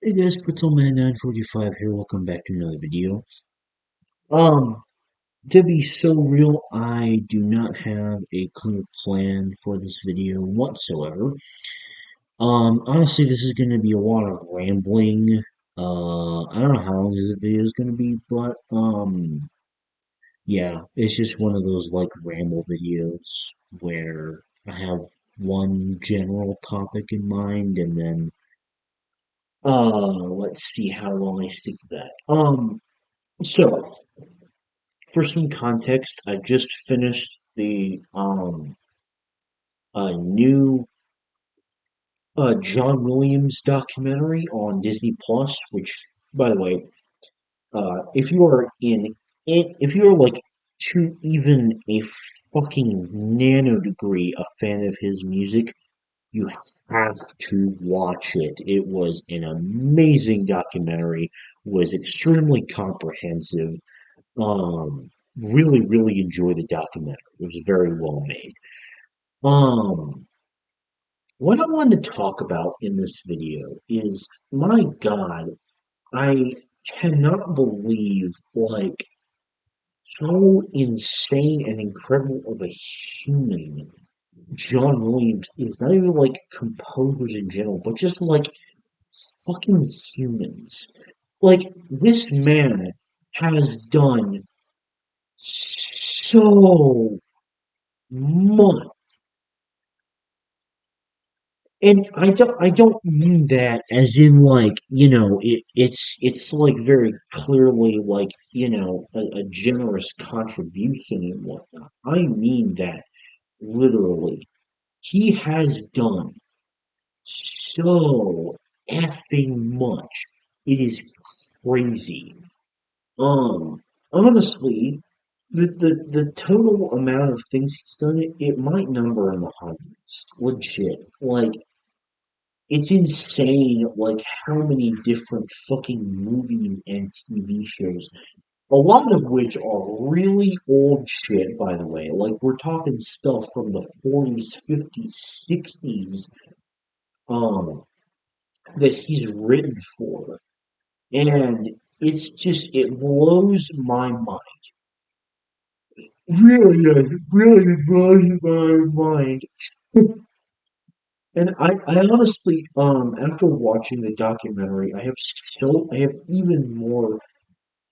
Hey guys, Pretzelman 945 here. Welcome back to another video. Um, to be so real, I do not have a clear plan for this video whatsoever. Honestly, this is going to be a lot of rambling. I don't know how long this video is going to be, but yeah, it's just one of those like ramble videos where I have one general topic in mind, and then let's see how long I stick to that. So, for some context, I just finished the new John Williams documentary on Disney Plus, which, by the way, if you are if you are like to even a fucking nano degree a fan of his music, you have to watch it. It was an amazing documentary, was extremely comprehensive. Really, really enjoyed the documentary. It was very well made. Um, what I wanted to talk about in this video is, my God, I cannot believe like how insane and incredible of a human John Williams is. Not even like composers in general, but just like fucking humans. Like this man has done so much. And I don't mean that as in like, it's like very clearly like, a generous contribution and whatnot. I mean that literally. He has done so effing much. It is crazy. Um, Honestly, the total amount of things he's done, it might number in the hundreds. Legit. Like, it's insane, like, how many different fucking movie and TV shows, a lot of which are really old shit, by the way. Like, we're talking stuff from the 40s, 50s, 60s, um, that he's written for. And it's just, it blows my mind. Really blows my mind. And I honestly, after watching the documentary, I have even more,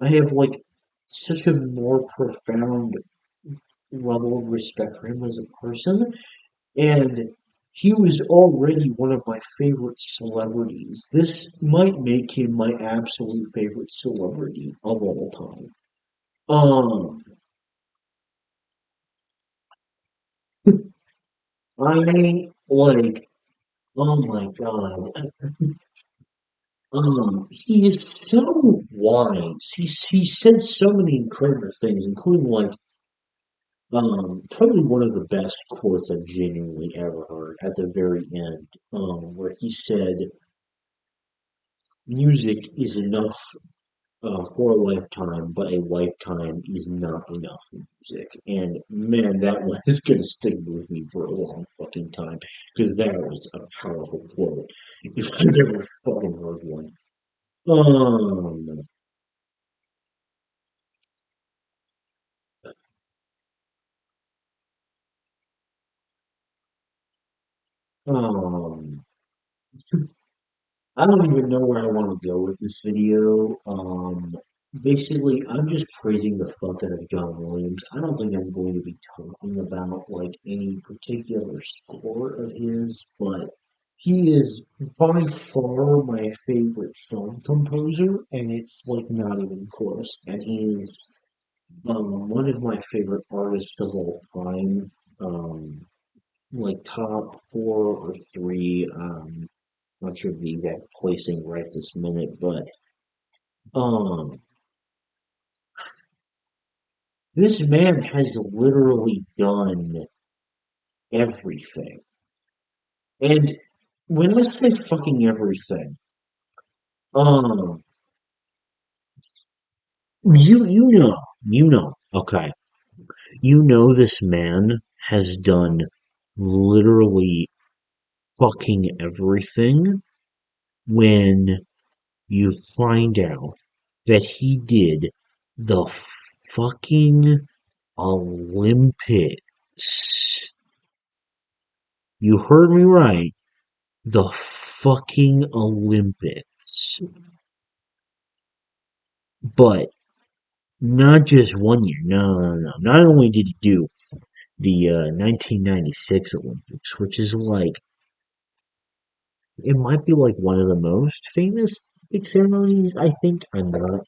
I have like such a more profound level of respect for him as a person. And he was already one of my favorite celebrities. This might make him my absolute favorite celebrity of all time. Um, I like, oh my God. He is so wise. He said so many incredible things, including like probably one of the best quotes I've genuinely ever heard at the very end, where he said, "Music is enough for a lifetime, but a lifetime is not enough for music." And man, that one is gonna stick with me for a long fucking time because that was a powerful quote. If I've ever fucking heard one. Um, um, I don't even know where I want to go with this video. Basically, I'm just praising the fuck out of John Williams. I don't think I'm going to be talking about like any particular score of his, but he is by far my favorite film composer, and it's like not even close. And he is one of my favorite artists of all time. Like top four or three. Not sure the exact placing right this minute, but um, this man has literally done everything. And when I say fucking everything, um, okay, this man has done literally fucking everything when you find out that he did the fucking Olympics. You heard me right. The fucking Olympics. But not just one year. No, no, no. Not only did he do the 1996 Olympics, which is like, it might be like one of the most famous big ceremonies, I think. I'm not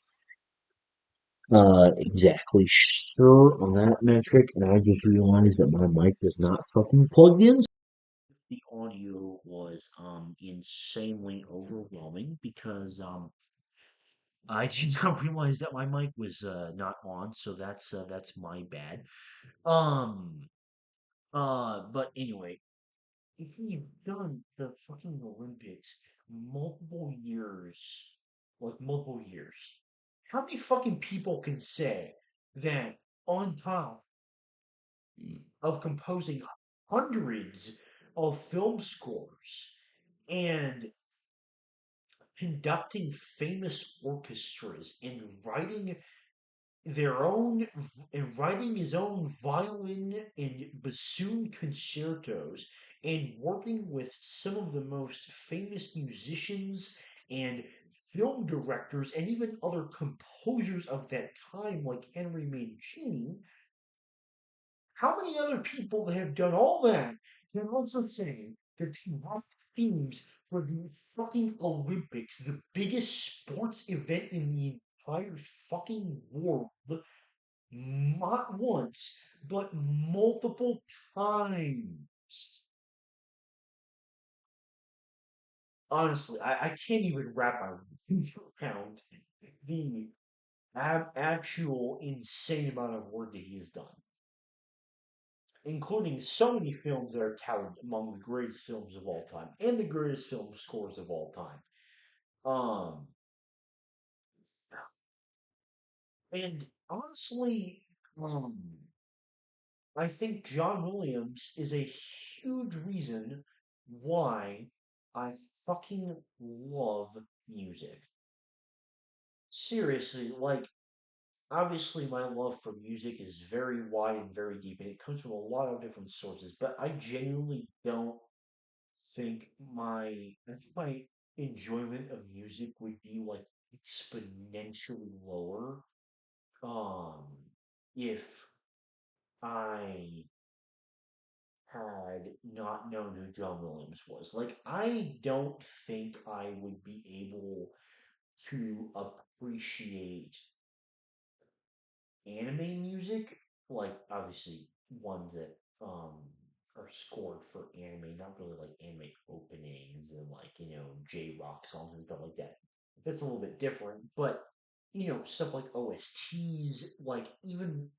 exactly sure on that metric, and I just realized that my mic was not fucking plugged in. The audio was insanely overwhelming because I did not realize that my mic was not on, so that's my bad. Um but anyway, if you've done the fucking Olympics multiple years, like multiple years, how many fucking people can say that on top of composing hundreds of film scores and conducting famous orchestras and writing his own violin and bassoon concertos and working with some of the most famous musicians and film directors and even other composers of that time like Henry Mancini. How many other people that have done all that can also say that they wrote themes for the fucking Olympics, the biggest sports event in the entire fucking world, not once, but multiple times? Honestly, I can't even wrap my mind around the actual insane amount of work that he has done, including so many films that are touted among the greatest films of all time and the greatest film scores of all time. Um, and honestly, um, I think John Williams is a huge reason why I fucking love music. Seriously, like, obviously my love for music is very wide and very deep, and it comes from a lot of different sources, but I genuinely don't I think my enjoyment of music would be like exponentially lower um if I had not known who John Williams was. Like, I don't think I would be able to appreciate anime music, like obviously ones that are scored for anime, not really like anime openings and like, J-Rock songs and stuff like that. That's a little bit different, but stuff like OSTs, like even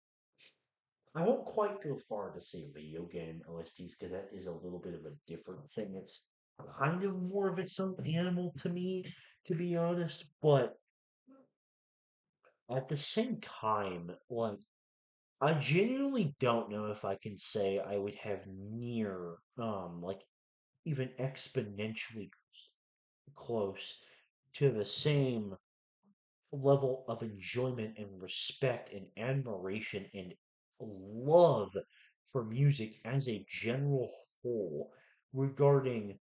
I won't quite go far to say video game OSTs because that is a little bit of a different thing. It's kind of more of its own animal to me, to be honest, but at the same time, like, I genuinely don't know if I can say I would have near, like even exponentially close to the same level of enjoyment and respect and admiration and love for music as a general whole regarding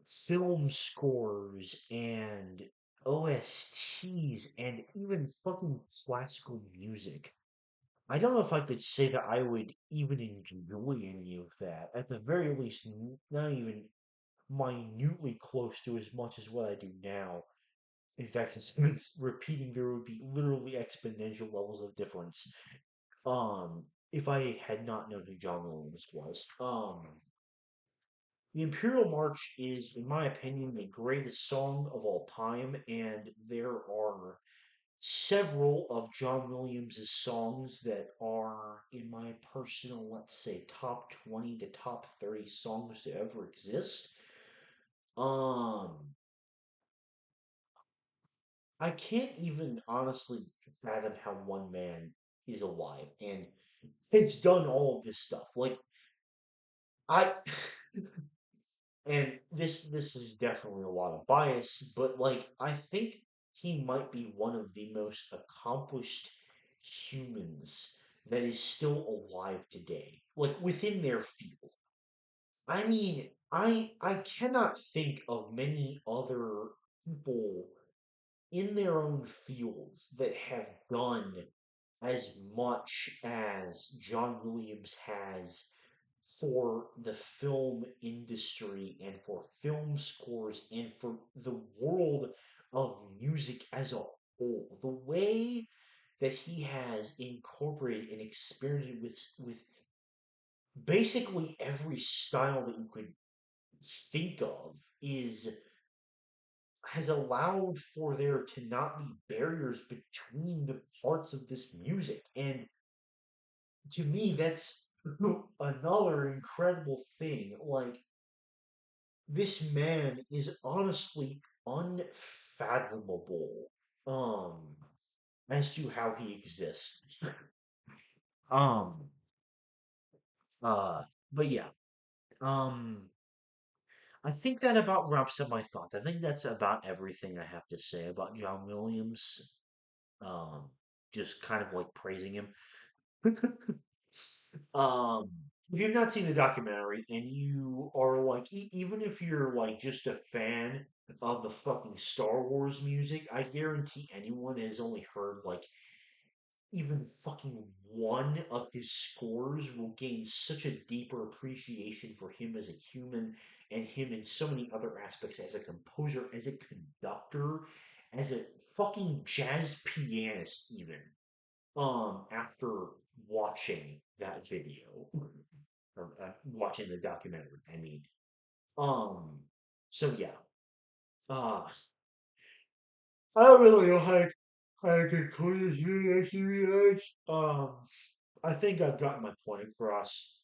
film scores and OSTs and even fucking classical music. I don't know if I could say that I would even enjoy any of that. At the very least, not even minutely close to as much as what I do now. In fact, instead of repeating, there would be literally exponential levels of difference. If I had not known who John Williams was. The Imperial March is, in my opinion, the greatest song of all time, and there are several of John Williams' songs that are, in my personal, let's say, top 20 to top 30 songs to ever exist. Um, I can't even honestly fathom how one man is alive and has done all of this stuff. Like, I and this is definitely a lot of bias, but like I think he might be one of the most accomplished humans that is still alive today, like within their field. I mean, I cannot think of many other people in their own fields that have done as much as John Williams has for the film industry and for film scores and for the world of music as a whole. The way that he has incorporated and experimented with basically every style that you could think of is has allowed for there to not be barriers between the parts of this music. And to me, that's another incredible thing. Like, this man is honestly unfathomable, um, as to how he exists. Um, uh, but yeah, um, I think that about wraps up my thoughts. I think that's about everything I have to say about John Williams. Um, just kind of like praising him. Um, if you've not seen the documentary and you are like, even if you're like just a fan of the fucking Star Wars music, I guarantee anyone has only heard like even fucking one of his scores will gain such a deeper appreciation for him as a human and him in so many other aspects as a composer, as a conductor, as a fucking jazz pianist, even after watching that video or watching the documentary, I mean. Um, so yeah. Uh, I don't really know how I conclude this video, to be honest. I think I've gotten my point across.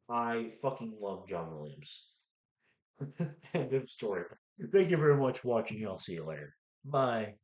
I fucking love John Williams. End of story. Thank you very much for watching. I'll see you later. Bye.